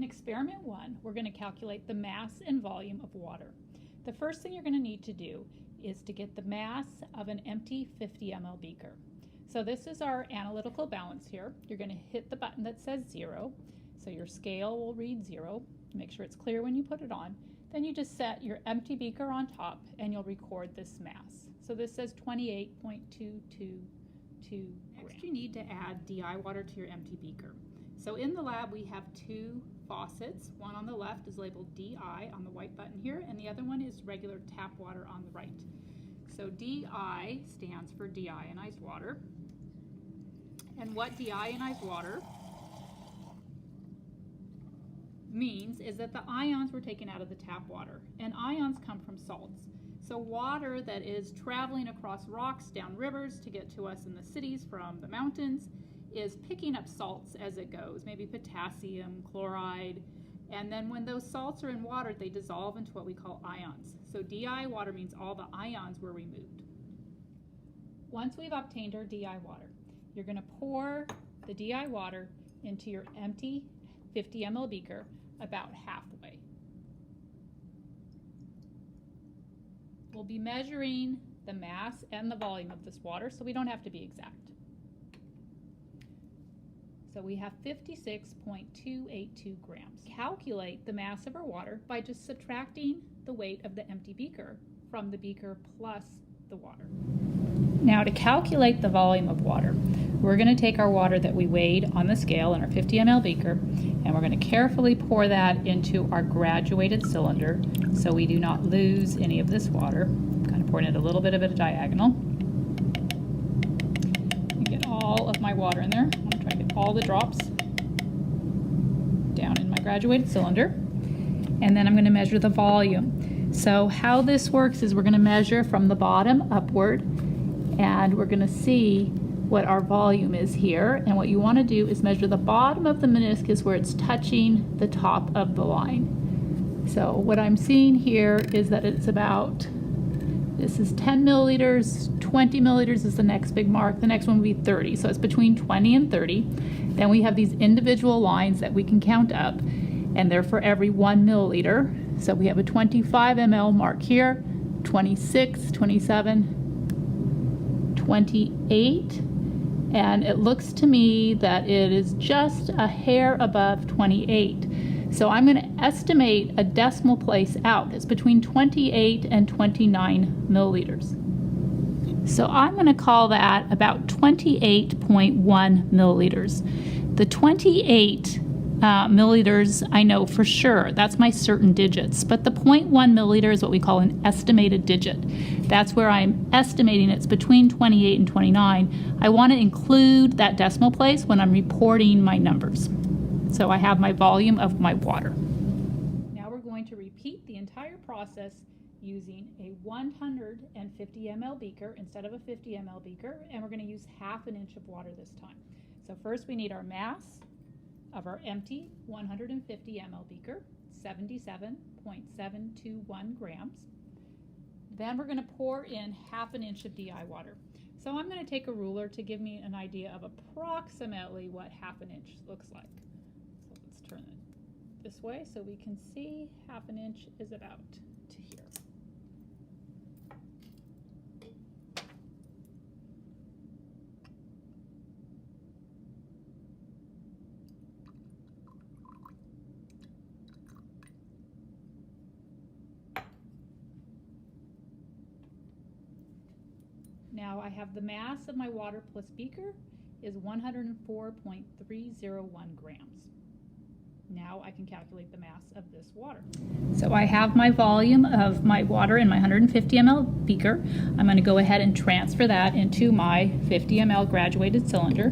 experiment 1, we're going to calculate the mass and volume of water. The first thing you're going to need to do is to get the mass of an empty 50 ml beaker. So this is our analytical balance here. You're going to hit the button that says 0. So your scale will read 0. Make sure it's clear when you put it on. Then you just set your empty beaker on top and you'll record this mass. So this says 28.222 grams. Next you need to add DI water to your empty beaker. So in the lab we have 2 faucets. One on the left is labeled DI on the white button here, and the other one is regular tap water on the right. So DI stands for deionized water. And what deionized water means is that the ions were taken out of the tap water, and ions come from salts. So water that is traveling across rocks down rivers to get to us in the cities from the mountains is picking up salts as it goes, maybe potassium, chloride, and then when those salts are in water, they dissolve into what we call ions. So DI water means all the ions were removed. Once we've obtained our DI water, you're going to pour the DI water into your empty 50 ml beaker about halfway. We'll be measuring the mass and the volume of this water, so we don't have to be exact. So we have 56.282 grams. Calculate the mass of our water by just subtracting the weight of the empty beaker from the beaker plus the water. Now to calculate the volume of water, we're going to take our water that we weighed on the scale in our 50 ml beaker, and we're going to carefully pour that into our graduated cylinder so we do not lose any of this water. I'm kind of pouring it a little bit of it at a diagonal. And get all of my water in there. I'm going to try to get all the drops down in my graduated cylinder. And then I'm going to measure the volume. So how this works is we're going to measure from the bottom upward, and we're going to see what our volume is here. And what you want to do is measure the bottom of the meniscus where it's touching the top of the line. So what I'm seeing here is that it's about, this is 10 milliliters, 20 milliliters is the next big mark, the next one would be 30. So it's between 20 and 30. Then we have these individual lines that we can count up, and they're for every 1 milliliter. So we have a 25 ml mark here, 26, 27, 28, and it looks to me that it is just a hair above 28. So I'm going to estimate a decimal place out. It's between 28 and 29 milliliters. So I'm going to call that about 28.1 milliliters. The 28 milliliters I know for sure, that's my certain digits, but the 0.1 milliliter is what we call an estimated digit. That's where I'm estimating it's between 28 and 29. I want to include that decimal place when I'm reporting my numbers. So I have my volume of my water. Now we're going to repeat the entire process using a 150 ml beaker instead of a 50 ml beaker, and we're going to use ½ an inch of water this time. So first we need our mass of our empty 150 ml beaker, 77.721 grams. Then we're going to pour in ½ an inch of DI water. So I'm going to take a ruler to give me an idea of approximately what ½ an inch looks like. So let's turn it this way so we can see ½ an inch is about to here. Now I have the mass of my water plus beaker is 104.301 grams. Now I can calculate the mass of this water. So I have my volume of my water in my 150 ml beaker. I'm going to go ahead and transfer that into my 50 ml graduated cylinder.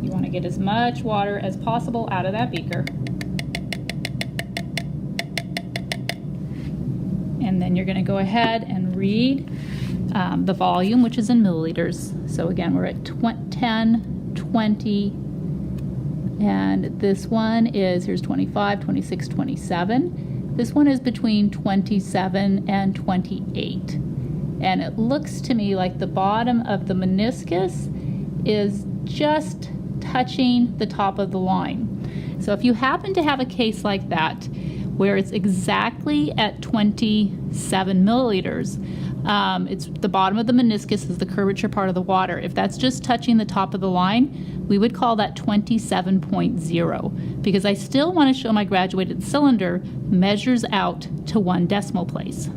You want to get as much water as possible out of that beaker. And then you're going to go ahead and read the volume, which is in milliliters. So again, we're at 10, 20, and this one is, here's 25, 26, 27. This one is between 27 and 28. And it looks to me like the bottom of the meniscus is just touching the top of the line. So if you happen to have a case like that, where it's exactly at 27 milliliters, it's the bottom of the meniscus is the curvature part of the water. If that's just touching the top of the line, we would call that 27.0, because I still want to show my graduated cylinder measures out to 1 decimal place.